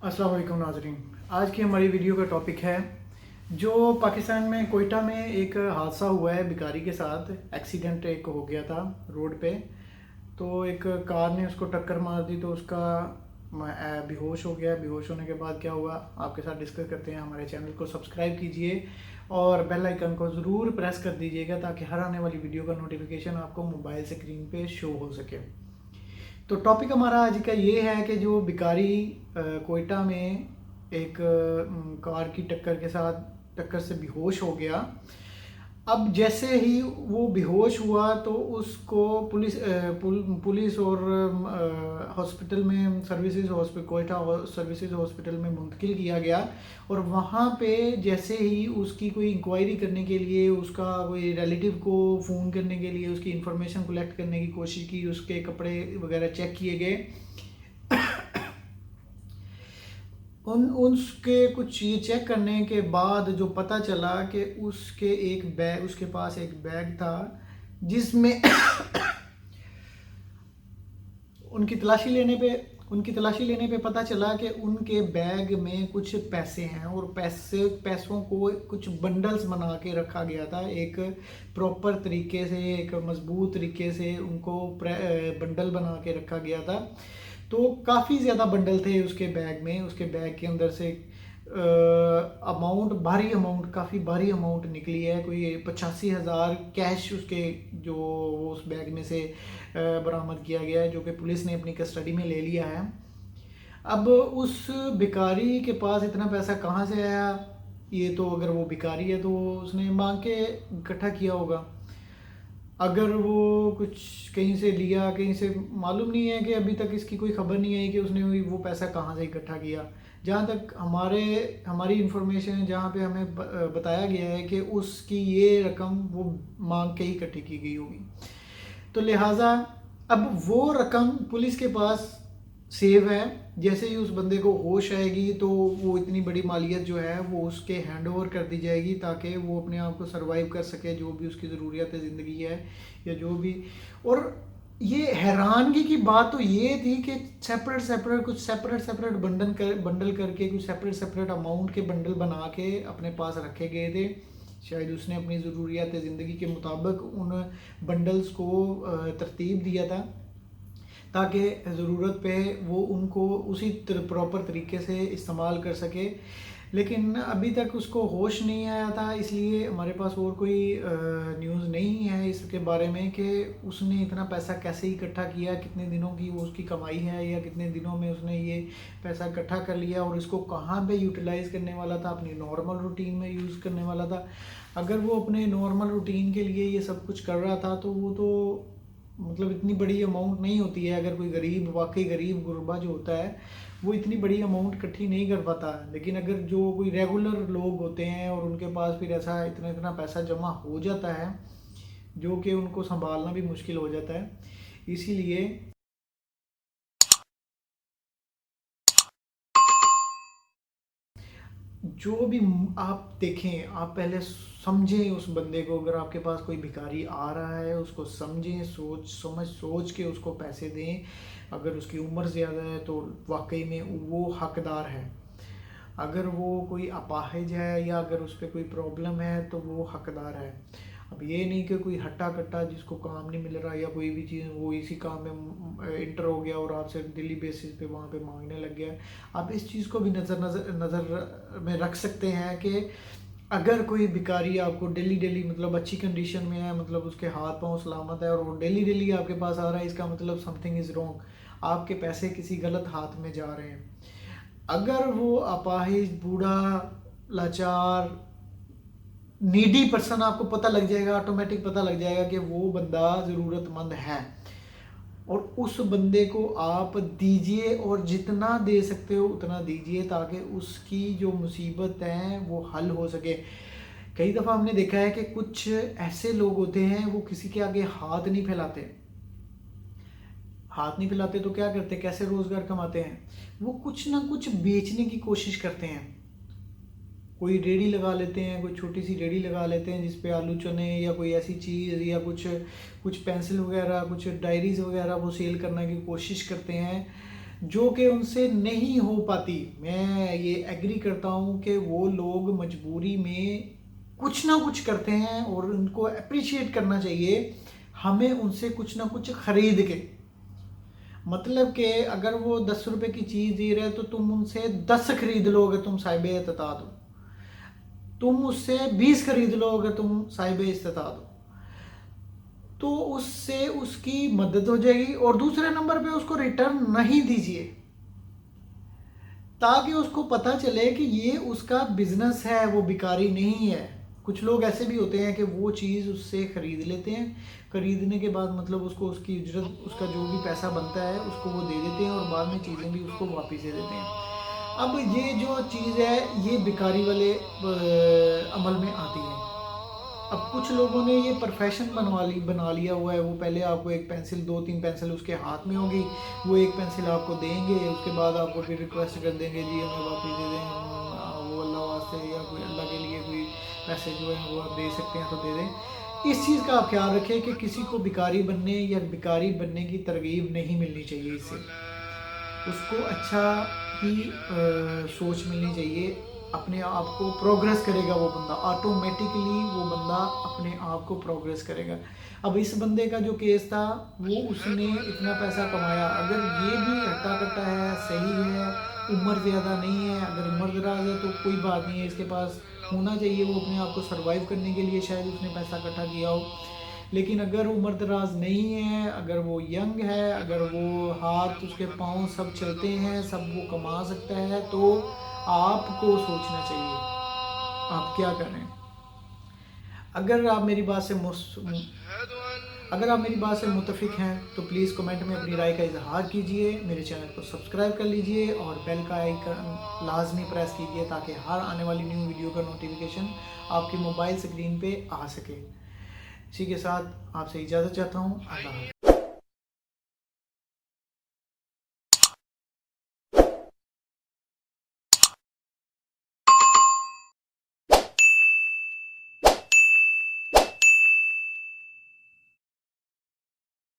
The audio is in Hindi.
अस्सलाम वालेकुम नाज़रीन। आज की हमारी वीडियो का टॉपिक है जो पाकिस्तान में कोयटा में एक हादसा हुआ है भिखारी के साथ। एक्सीडेंट एक हो गया था रोड पे। तो एक कार ने उसको टक्कर मार दी तो उसका बेहोश हो गया। बेहोश होने के बाद क्या हुआ आपके साथ डिस्कस करते हैं। हमारे चैनल को सब्सक्राइब कीजिए और बेल आइकन को ज़रूर प्रेस कर दीजिएगा ताकि हर आने वाली वीडियो का नोटिफिकेशन आपको मोबाइल स्क्रीन पे शो हो सके। तो टॉपिक हमारा आज का ये है कि जो भिखारी कोयटा में एक कार की टक्कर से बेहोश हो गया। अब जैसे ही वो बेहोश हुआ तो उसको पुलिस और हॉस्पिटल में कोयटा सर्विसेज हॉस्पिटल में मुंतकिल किया गया। और वहाँ पे जैसे ही उसकी कोई इंक्वायरी करने के लिए, उसका कोई रिलेटिव को फ़ोन करने के लिए, उसकी इंफॉर्मेशन कलेक्ट करने की कोशिश की, उसके कपड़े वगैरह चेक किए गए। उसके कुछ ये चेक करने के बाद जो पता चला कि उसके पास एक बैग था जिसमें उनकी तलाशी लेने पे पता चला कि उनके बैग में कुछ पैसे हैं और पैसों को कुछ बंडल्स बना के रखा गया था। एक प्रॉपर तरीके से, एक मजबूत तरीके से उनको बंडल बना के रखा गया था। तो काफ़ी ज़्यादा बंडल थे उसके बैग में। उसके बैग के अंदर से काफ़ी भारी अमाउंट निकली है। कोई 85,000 कैश उसके जो उस बैग में से बरामद किया गया है, जो कि पुलिस ने अपनी कस्टडी में ले लिया है। अब उस भिखारी के पास इतना पैसा कहाँ से आया? ये तो अगर वो भिखारी है तो उसने मांग के इकट्ठा किया होगा। अगर वो कुछ कहीं से लिया, कहीं से, मालूम नहीं है कि अभी तक इसकी कोई खबर नहीं आई कि उसने वो पैसा कहाँ से इकट्ठा किया। जहाँ तक हमारी इंफॉर्मेशन है, जहाँ पे हमें बताया गया है कि उसकी ये रकम वो मांग के ही इकट्ठी की गई होगी। तो लिहाजा अब वो रकम पुलिस के पास सेव है। जैसे ही उस बंदे को होश आएगी तो वो इतनी बड़ी मालियत जो है वो उसके हैंड ओवर कर दी जाएगी ताकि वो अपने आप को सरवाइव कर सके, जो भी उसकी ज़रूरियात ज़िंदगी है या जो भी। और ये हैरानगी की बात तो ये थी कि सेपरेट बंडल करके कुछ सेपरेट अमाउंट के बंडल बना के अपने पास रखे गए थे। शायद उसने अपनी ज़रूरियात ज़िंदगी के मुताबिक उन बंडल्स को तरतीब दिया था ताकि ज़रूरत पे वो उनको उसी प्रॉपर तरीके से इस्तेमाल कर सके। लेकिन अभी तक उसको होश नहीं आया था, इसलिए हमारे पास और कोई न्यूज़ नहीं है इसके बारे में कि उसने इतना पैसा कैसे इकट्ठा किया, कितने दिनों की वो उसकी कमाई है या कितने दिनों में उसने ये पैसा इकट्ठा कर लिया और इसको कहाँ पे यूटिलाइज़ करने वाला था, अपनी नॉर्मल रूटीन में यूज़ करने वाला था। अगर वो अपने नॉर्मल रूटीन के लिए ये सब कुछ कर रहा था तो वो तो मतलब इतनी बड़ी अमाउंट नहीं होती है। अगर कोई वाकई गरीब गुरबा जो होता है वो इतनी बड़ी अमाउंट इकट्ठी नहीं कर पाता। लेकिन अगर जो कोई रेगुलर लोग होते हैं और उनके पास फिर ऐसा इतना इतना पैसा जमा हो जाता है जो कि उनको संभालना भी मुश्किल हो जाता है। इसीलिए जो भी आप देखें, आप पहले समझें उस बंदे को। अगर आपके पास कोई भिखारी आ रहा है उसको समझें, सोच के उसको पैसे दें। अगर उसकी उम्र ज़्यादा है तो वाकई में वो हकदार है। अगर वो कोई अपाहिज है या अगर उस पर कोई प्रॉब्लम है तो वो हकदार है। अब ये नहीं कि कोई हट्टा कट्टा जिसको काम नहीं मिल रहा या कोई भी चीज़ वो इसी काम में इंटर हो गया और आपसे डेली बेसिस पे वहाँ पे मांगने लग गया। आप इस चीज़ को भी नज़र में रख सकते हैं कि अगर कोई भिखारी आपको डेली मतलब अच्छी कंडीशन में है, मतलब उसके हाथ पांव सलामत है और वो डेली आपके पास आ रहा है, इसका मतलब समथिंग इज़ रॉन्ग। आपके पैसे किसी गलत हाथ में जा रहे हैं। अगर वो अपाहिज, बूढ़ा, लाचार, नीडी पर्सन, आपको पता लग जाएगा, ऑटोमेटिक पता लग जाएगा कि वो बंदा ज़रूरतमंद है और उस बंदे को आप दीजिए और जितना दे सकते हो उतना दीजिए ताकि उसकी जो मुसीबत है वो हल हो सके। कई दफ़ा हमने देखा है कि कुछ ऐसे लोग होते हैं वो किसी के आगे हाथ नहीं फैलाते तो क्या करते, कैसे रोज़गार कमाते हैं? वो कुछ ना कुछ बेचने की कोशिश करते हैं। कोई रेड़ी लगा लेते हैं, कोई छोटी सी रेड़ी लगा लेते हैं जिस पे आलू चने या कोई ऐसी चीज़ या कुछ पेंसिल वगैरह, कुछ डायरीज़ वगैरह वो सेल करने की कोशिश करते हैं जो कि उनसे नहीं हो पाती। मैं ये एग्री करता हूँ कि वो लोग मजबूरी में कुछ ना कुछ करते हैं और उनको अप्रिशिएट करना चाहिए, हमें उनसे कुछ ना कुछ खरीद के। मतलब कि अगर वो 10 रुपए की चीज़ दे रहे हैं तो तुम उनसे 10 खरीद लो अगर तुम साहिब इत्तेता हो, तुम उससे 20 खरीद लो अगर तुम साहिब इत्तेता हो, तो उससे उसकी मदद हो जाएगी। और दूसरे नंबर पे उसको रिटर्न नहीं दीजिए, ताकि उसको पता चले कि ये उसका बिजनेस है, वो भिखारी नहीं है। कुछ लोग ऐसे भी होते हैं कि वो चीज़ उससे ख़रीद लेते हैं, खरीदने के बाद मतलब उसको उसकी उजरत, उसका जो भी पैसा बनता है उसको वो दे देते हैं और बाद में चीज़ें भी उसको वापस दे देते हैं। अब ये जो चीज़ है ये भिखारी वाले अमल में आती है। अब कुछ लोगों ने ये प्रोफेशन बना लिया हुआ है। वो पहले आपको एक पेंसिल, 2-3 पेंसिल उसके हाथ में होगी, वो एक पेंसिल आपको देंगे, उसके बाद आपको फिर रिक्वेस्ट कर देंगे जी हमें वापस दे दें, वो अल्लाह वास्ते या कोई अल्लाह के लिए कोई पैसे जो है वो आप दे सकते हैं तो दे दें। इस चीज़ का आप ख्याल रखें कि किसी को भिखारी बनने या भिखारी बनने की तरगीब नहीं मिलनी चाहिए। इससे उसको अच्छा ही सोच मिलनी चाहिए। अपने आप को प्रोग्रेस करेगा वो बंदा, ऑटोमेटिकली वो बंदा अपने आप को प्रोग्रेस करेगा। अब इस बंदे का जो केस था, वो उसने इतना पैसा कमाया, अगर ये भी हट्टा कट्टा है, सही है, उम्र ज़्यादा नहीं है, अगर उम्र दराज है तो कोई बात नहीं है, इसके पास होना चाहिए वो अपने आप को सर्वाइव करने के लिए शायद उसने पैसा इकट्ठा किया हो। लेकिन अगर उम्र दराज नहीं है, अगर वो यंग है, अगर वो हाथ उसके पाँव सब चलते हैं, सब वो कमा सकता है, तो आपको सोचना चाहिए आप क्या करें। अगर आप मेरी बात से अगर आप मेरी बात से मुत्तफिक हैं तो प्लीज़ कमेंट में अपनी राय का इजहार कीजिए, मेरे चैनल को सब्सक्राइब कर लीजिए और बेल का आइकन लाजमी प्रेस कीजिए ताकि हर आने वाली न्यू वीडियो का नोटिफिकेशन आपकी मोबाइल स्क्रीन पे आ सके। इसी के साथ आपसे इजाज़त चाहता हूँ। अल्लाह हाफ़िज़।